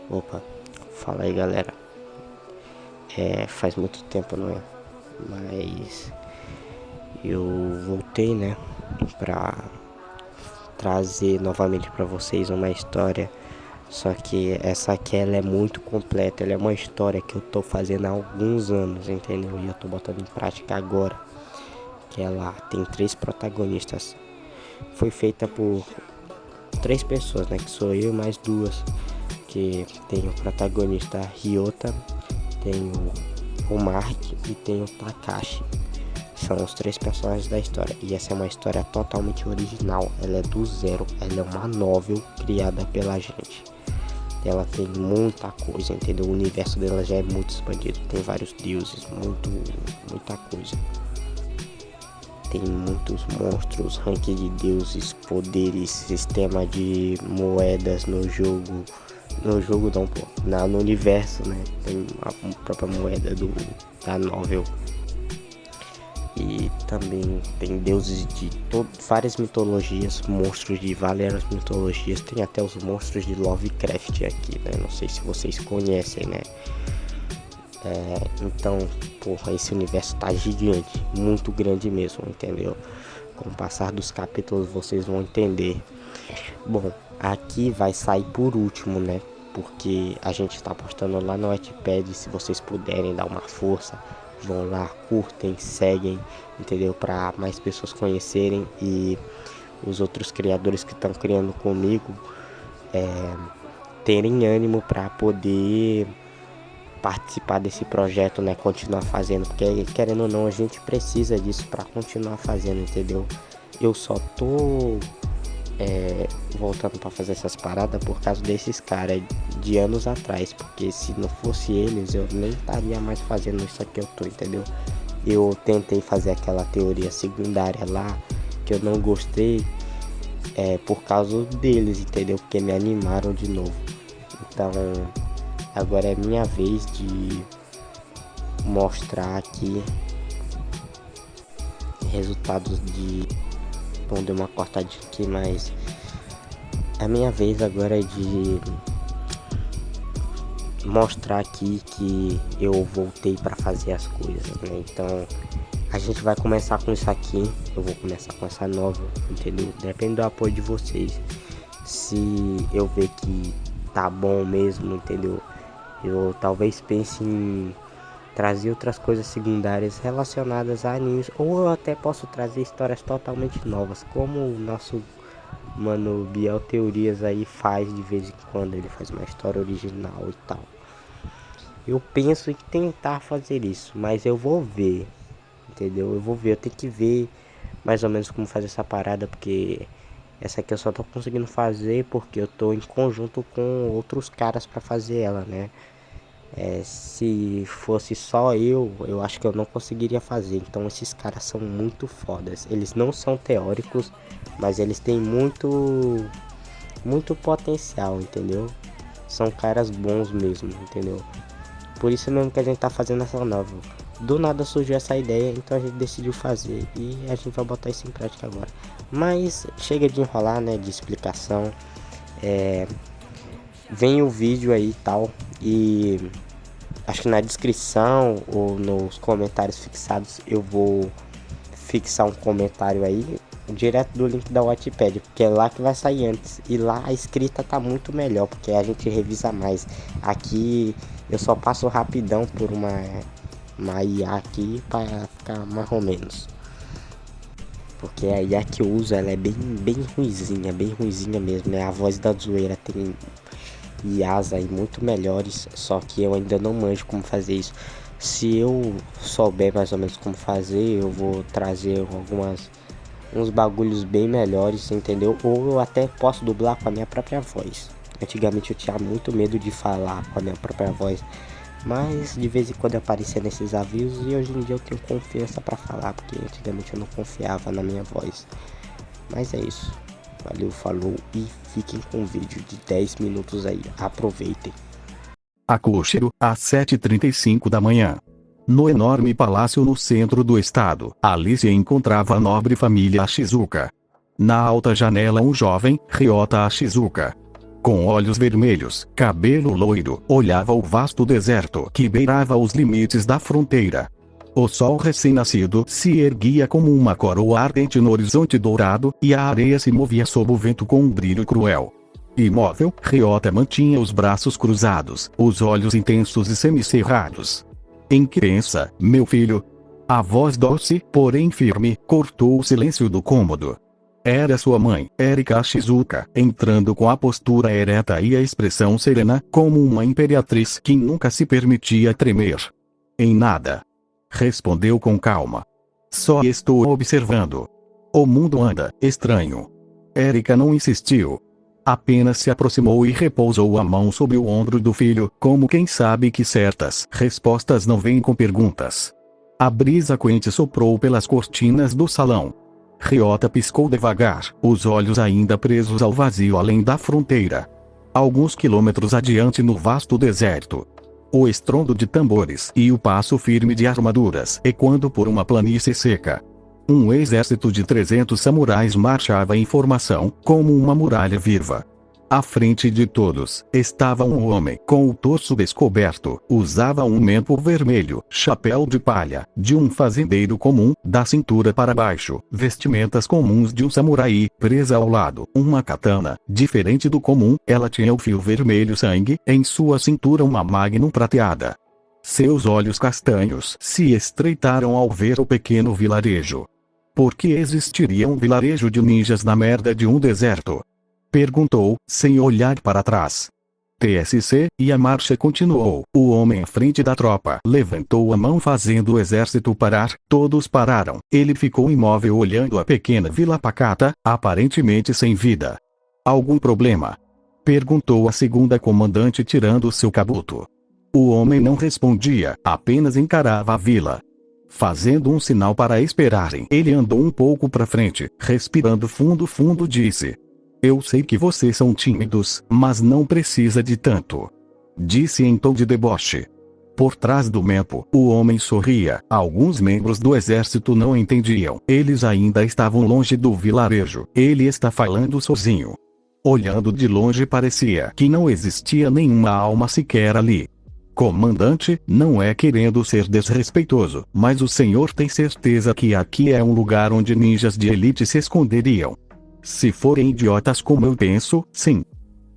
Opa, fala aí galera. Faz muito tempo, não é? Mas eu voltei, né? Pra trazer novamente pra vocês uma história. Só que essa aqui ela é muito completa. Ela é uma história que eu tô fazendo há alguns anos, entendeu? E eu tô botando em prática agora. Que ela tem três protagonistas. Foi feita por três pessoas, né? Que sou eu e mais duas. Que tem o protagonista Ryota, tem o Mark e tem o Takashi. São os três personagens da história. E essa é uma história totalmente original. Ela é do zero. Ela é uma novel criada pela gente. Ela tem muita coisa, entendeu? O universo dela já é muito expandido. Tem vários deuses, muita coisa. Tem muitos monstros, ranking de deuses, poderes, sistema de moedas no jogo. No jogo não, pô. No universo, né? Tem a própria moeda da novel. E também tem deuses de várias mitologias, monstros de várias mitologias. Tem até os monstros de Lovecraft aqui, né? Não sei se vocês conhecem, né? Então, porra, esse universo tá gigante, muito grande mesmo, entendeu? Com o passar dos capítulos vocês vão entender. Bom, aqui vai sair por último, né? Porque a gente tá postando lá no Wattpad. Se vocês puderem dar uma força, vão lá, curtem, seguem, entendeu? Para mais pessoas conhecerem e os outros criadores que estão criando comigo terem ânimo para poder participar desse projeto, né? Continuar fazendo, porque querendo ou não a gente precisa disso para continuar fazendo, entendeu? Eu só tô voltando para fazer essas paradas por causa desses caras de anos atrás, porque se não fosse eles eu nem estaria mais fazendo isso aqui eu tô, entendeu? Eu tentei fazer aquela teoria secundária lá que eu não gostei por causa deles, entendeu? Porque me animaram de novo. Então agora é minha vez de mostrar aqui resultados de... Bom, deu uma cortadinha aqui, mas a minha vez agora é de mostrar aqui que eu voltei para fazer as coisas, né? Então a gente vai começar com isso aqui. Eu vou começar com essa nova, entendeu? Depende do apoio de vocês. Se eu ver que tá bom mesmo, entendeu? Eu talvez pense em trazer outras coisas secundárias relacionadas a animes, ou eu até posso trazer histórias totalmente novas, como o nosso mano Biel Teorias aí faz de vez em quando. Ele faz uma história original e tal. Eu penso em tentar fazer isso, mas eu vou ver, entendeu? Eu vou ver, eu tenho que ver mais ou menos como fazer essa parada, porque essa aqui eu só tô conseguindo fazer porque eu tô em conjunto com outros caras pra fazer ela, né? Se fosse só eu acho que eu não conseguiria fazer. Então esses caras são muito fodas. Eles não são teóricos, mas eles têm muito potencial, entendeu? São caras bons mesmo, entendeu? Por isso mesmo que a gente tá fazendo essa nova. Do nada surgiu essa ideia, então a gente decidiu fazer e a gente vai botar isso em prática agora. Mas chega de enrolar, né? De explicação. Vem o vídeo aí e tal. E acho que na descrição ou nos comentários fixados eu vou fixar um comentário aí direto do link da Wattpad, porque é lá que vai sair antes. E lá a escrita tá muito melhor, porque a gente revisa mais. Aqui eu só passo rapidão por uma IA aqui para ficar mais ou menos. Porque a IA que eu uso ela é bem ruizinha mesmo, né? A voz da zoeira tem IAs aí muito melhores, só que eu ainda não manjo como fazer isso. Se eu souber mais ou menos como fazer, eu vou trazer uns bagulhos bem melhores, entendeu? Ou eu até posso dublar com a minha própria voz. Antigamente eu tinha muito medo de falar com a minha própria voz, mas de vez em quando aparecia nesses avisos e hoje em dia eu tenho confiança para falar, porque antigamente eu não confiava na minha voz. Mas é isso. Valeu, falou e fiquem com o vídeo de 10 minutos aí. Aproveitem. Acushiro, às 7h35 da manhã. No enorme palácio no centro do estado, Alice encontrava a nobre família Shizuka. Na alta janela um jovem, Ryota Shizuka, com olhos vermelhos, cabelo loiro, olhava o vasto deserto que beirava os limites da fronteira. O sol recém-nascido se erguia como uma coroa ardente no horizonte dourado, e a areia se movia sob o vento com um brilho cruel. Imóvel, Ryota mantinha os braços cruzados, os olhos intensos e semicerrados. Em que pensa, meu filho? A voz doce, porém firme, cortou o silêncio do cômodo. Era sua mãe, Erika Shizuka, entrando com a postura ereta e a expressão serena, como uma imperatriz que nunca se permitia tremer. Em nada. Respondeu com calma. Só estou observando. O mundo anda estranho. Erika não insistiu. Apenas se aproximou e repousou a mão sobre o ombro do filho, como quem sabe que certas respostas não vêm com perguntas. A brisa quente soprou pelas cortinas do salão. Ryota piscou devagar, os olhos ainda presos ao vazio além da fronteira. Alguns quilômetros adiante no vasto deserto. O estrondo de tambores e o passo firme de armaduras ecoando por uma planície seca. Um exército de 300 samurais marchava em formação, como uma muralha viva. À frente de todos, estava um homem com o torso descoberto, usava um mempo vermelho, chapéu de palha, de um fazendeiro comum, da cintura para baixo, vestimentas comuns de um samurai, presa ao lado, uma katana, diferente do comum, ela tinha o fio vermelho sangue, em sua cintura uma magnum prateada. Seus olhos castanhos se estreitaram ao ver o pequeno vilarejo. Por que existiria um vilarejo de ninjas na merda de um deserto? Perguntou, sem olhar para trás. TSC, e a marcha continuou. O homem à frente da tropa levantou a mão fazendo o exército parar, todos pararam. Ele ficou imóvel olhando a pequena vila pacata, aparentemente sem vida. Algum problema? Perguntou a segunda comandante tirando seu cabuto. O homem não respondia, apenas encarava a vila. Fazendo um sinal para esperarem, ele andou um pouco para frente, respirando fundo disse: Eu sei que vocês são tímidos, mas não precisa de tanto. Disse em tom de deboche. Por trás do mempo, o homem sorria. Alguns membros do exército não entendiam. Eles ainda estavam longe do vilarejo. Ele está falando sozinho. Olhando de longe parecia que não existia nenhuma alma sequer ali. Comandante, não é querendo ser desrespeitoso, mas o senhor tem certeza que aqui é um lugar onde ninjas de elite se esconderiam? Se forem idiotas como eu penso, sim.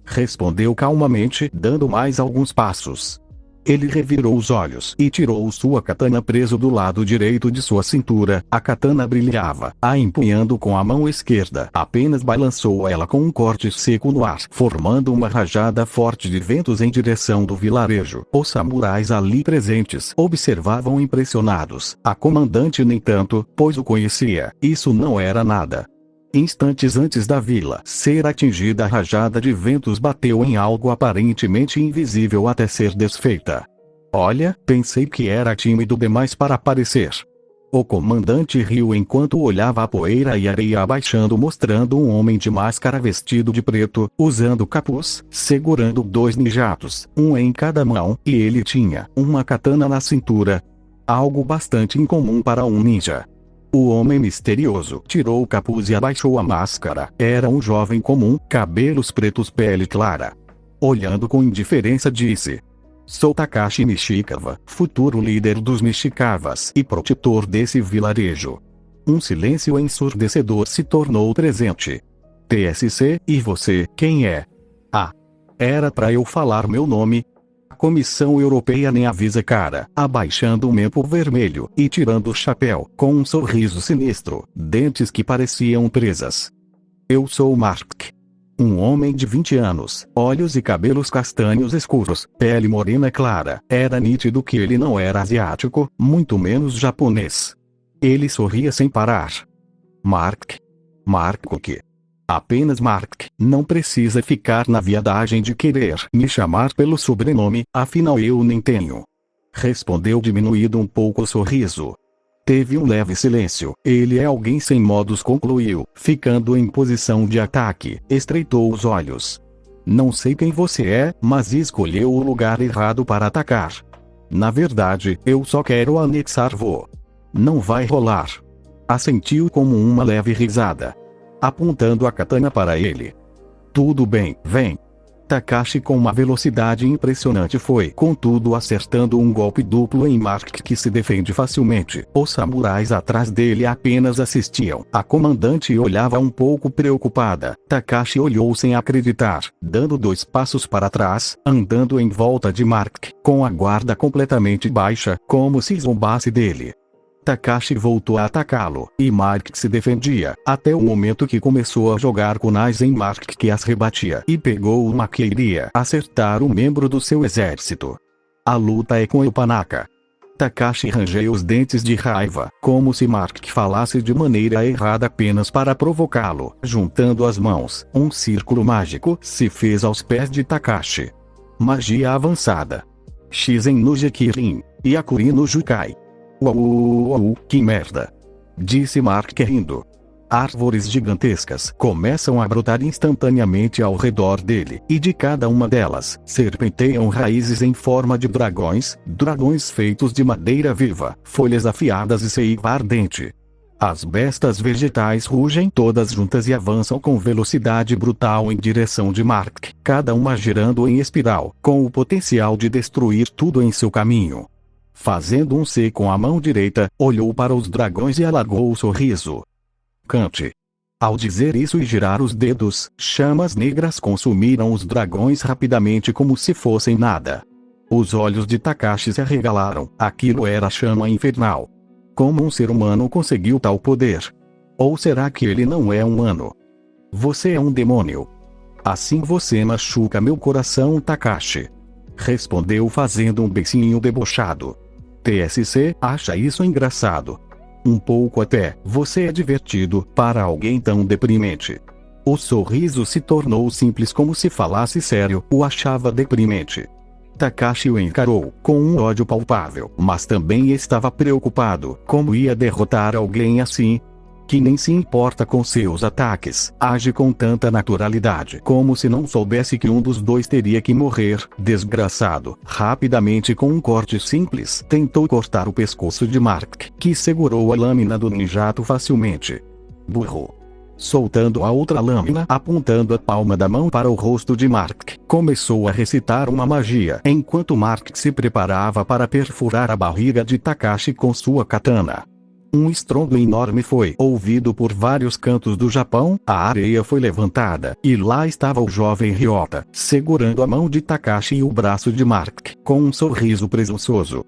Respondeu calmamente, dando mais alguns passos. Ele revirou os olhos e tirou sua katana preso do lado direito de sua cintura. A katana brilhava, a empunhando com a mão esquerda. Apenas balançou ela com um corte seco no ar, formando uma rajada forte de ventos em direção do vilarejo. Os samurais ali presentes observavam impressionados. A comandante nem tanto, pois o conhecia. Isso não era nada. Instantes antes da vila ser atingida, a rajada de ventos bateu em algo aparentemente invisível até ser desfeita. Olha, pensei que era tímido demais para aparecer. O comandante riu enquanto olhava a poeira e areia abaixando, mostrando um homem de máscara vestido de preto, usando capuz, segurando 2 ninjatos, um em cada mão, e ele tinha uma katana na cintura. Algo bastante incomum para um ninja. O homem misterioso tirou o capuz e abaixou a máscara. Era um jovem comum, cabelos pretos, pele clara. Olhando com indiferença disse: Sou Takashi Nishikawa, futuro líder dos Nishikavas e protetor desse vilarejo. Um silêncio ensurdecedor se tornou presente. TSC, e você, quem é? Ah, era pra eu falar meu nome? Comissão Europeia nem avisa, cara, abaixando o mempo vermelho e tirando o chapéu, com um sorriso sinistro, dentes que pareciam presas. Eu sou Mark. Um homem de 20 anos, olhos e cabelos castanhos escuros, pele morena clara. Era nítido que ele não era asiático, muito menos japonês. Ele sorria sem parar. Mark? Mark o quê? Apenas Mark, não precisa ficar na viadagem de querer me chamar pelo sobrenome, afinal eu nem tenho. Respondeu diminuído um pouco o sorriso. Teve um leve silêncio. Ele é alguém sem modos, concluiu, ficando em posição de ataque. Estreitou os olhos. Não sei quem você é, mas escolheu o lugar errado para atacar. Na verdade, eu só quero anexar Vô. Não vai rolar. Assentiu como uma leve risada, apontando a katana para ele. Tudo bem, vem. Takashi com uma velocidade impressionante foi, contudo, acertando um golpe duplo em Mark, que se defende facilmente. Os samurais atrás dele apenas assistiam. A comandante olhava um pouco preocupada. Takashi olhou sem acreditar, dando 2 passos para trás, andando em volta de Mark, com a guarda completamente baixa, como se zombasse dele. Takashi voltou a atacá-lo, e Mark se defendia, até o momento que começou a jogar kunais em Mark, que as rebatia e pegou uma que iria acertar um membro do seu exército. A luta é com Upanaka. Takashi rangeu os dentes de raiva, como se Mark falasse de maneira errada apenas para provocá-lo. Juntando as mãos, um círculo mágico se fez aos pés de Takashi. Magia avançada. Shizen no Jekirin, e Akuri no Jukai. Uau, que merda! Disse Mark rindo. Árvores gigantescas começam a brotar instantaneamente ao redor dele, e de cada uma delas, serpenteiam raízes em forma de dragões feitos de madeira viva, folhas afiadas e seiva ardente. As bestas vegetais rugem todas juntas e avançam com velocidade brutal em direção de Mark, cada uma girando em espiral, com o potencial de destruir tudo em seu caminho. Fazendo um C com a mão direita, olhou para os dragões e alargou o sorriso. Cante. Ao dizer isso e girar os dedos, chamas negras consumiram os dragões rapidamente como se fossem nada. Os olhos de Takashi se arregalaram. Aquilo era chama infernal. Como um ser humano conseguiu tal poder? Ou será que ele não é humano? Você é um demônio. Assim você machuca meu coração, Takashi. Respondeu fazendo um beicinho debochado. TSC acha isso engraçado. Um pouco até, você é divertido para alguém tão deprimente. O sorriso se tornou simples como se falasse sério, o achava deprimente. Takashi o encarou, com um ódio palpável, mas também estava preocupado, como ia derrotar alguém assim? Que nem se importa com seus ataques, age com tanta naturalidade, como se não soubesse que um dos dois teria que morrer, desgraçado. Rapidamente com um corte simples, tentou cortar o pescoço de Mark, que segurou a lâmina do ninjato facilmente. Burro. Soltando a outra lâmina, apontando a palma da mão para o rosto de Mark, começou a recitar uma magia, enquanto Mark se preparava para perfurar a barriga de Takashi com sua katana. Um estrondo enorme foi ouvido por vários cantos do Japão, a areia foi levantada, e lá estava o jovem Ryota, segurando a mão de Takashi e o braço de Mark, com um sorriso presunçoso.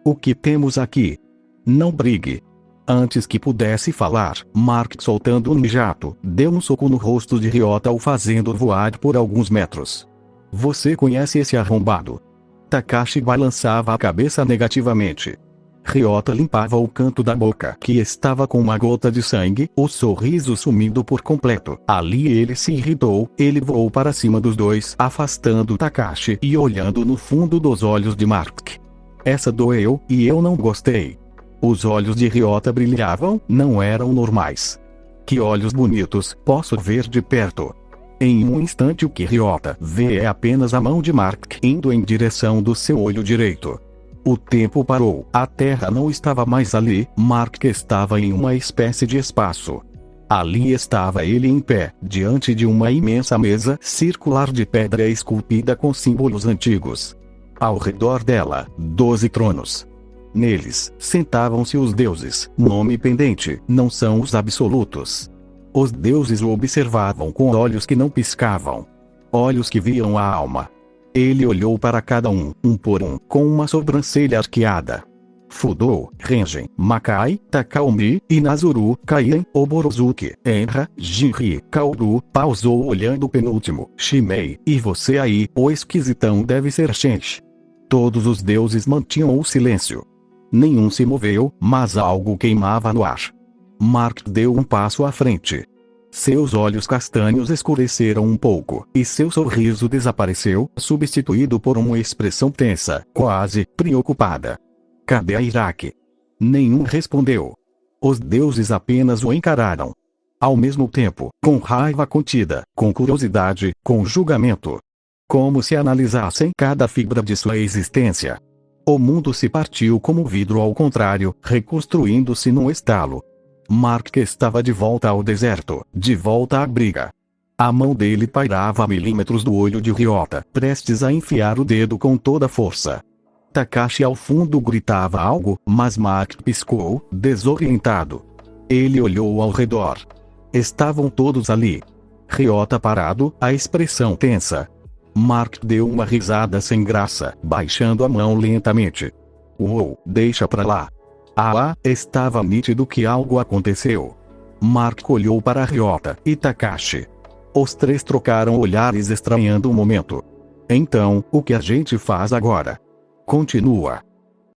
O que temos aqui? Não brigue. Antes que pudesse falar, Mark, soltando um ninjato, deu um soco no rosto de Ryota, o fazendo voar por alguns metros. Você conhece esse arrombado? Takashi balançava a cabeça negativamente. Ryota limpava o canto da boca, que estava com uma gota de sangue, o sorriso sumindo por completo. Ali ele se irritou, ele voou para cima dos dois, afastando Takashi e olhando no fundo dos olhos de Mark. Essa doeu, e eu não gostei. Os olhos de Ryota brilhavam, não eram normais. Que olhos bonitos, posso ver de perto. Em um instante o que Ryota vê é apenas a mão de Mark indo em direção do seu olho direito. O tempo parou, a terra não estava mais ali, Mark estava em uma espécie de espaço. Ali estava ele em pé, diante de uma imensa mesa circular de pedra esculpida com símbolos antigos. Ao redor dela, 12 tronos. Neles, sentavam-se os deuses, nome pendente, não são os absolutos. Os deuses o observavam com olhos que não piscavam. Olhos que viam a alma. Ele olhou para cada um por um, com uma sobrancelha arqueada. Fudo, Rengen, Makai, Takaomi, Inazuru, Kaien, Oborozuki, Enra, Jinri, Kaoru, pausou olhando o penúltimo, Shimei, e você aí, o esquisitão deve ser Shenshi. Todos os deuses mantinham o silêncio. Nenhum se moveu, mas algo queimava no ar. Mark deu um passo à frente. Seus olhos castanhos escureceram um pouco, e seu sorriso desapareceu, substituído por uma expressão tensa, quase preocupada. Cadê a Iraque? Nenhum respondeu. Os deuses apenas o encararam. Ao mesmo tempo, com raiva contida, com curiosidade, com julgamento. Como se analisassem cada fibra de sua existência. O mundo se partiu como vidro ao contrário, reconstruindo-se num estalo. Mark estava de volta ao deserto, de volta à briga. A mão dele pairava a milímetros do olho de Ryota, prestes a enfiar o dedo com toda a força. Takashi ao fundo gritava algo, mas Mark piscou, desorientado. Ele olhou ao redor. Estavam todos ali. Ryota parado, a expressão tensa. Mark deu uma risada sem graça, baixando a mão lentamente. Uou, deixa pra lá. Estava nítido que algo aconteceu. Mark olhou para Ryota e Takashi. Os três trocaram olhares estranhando o momento. Então, o que a gente faz agora? Continua.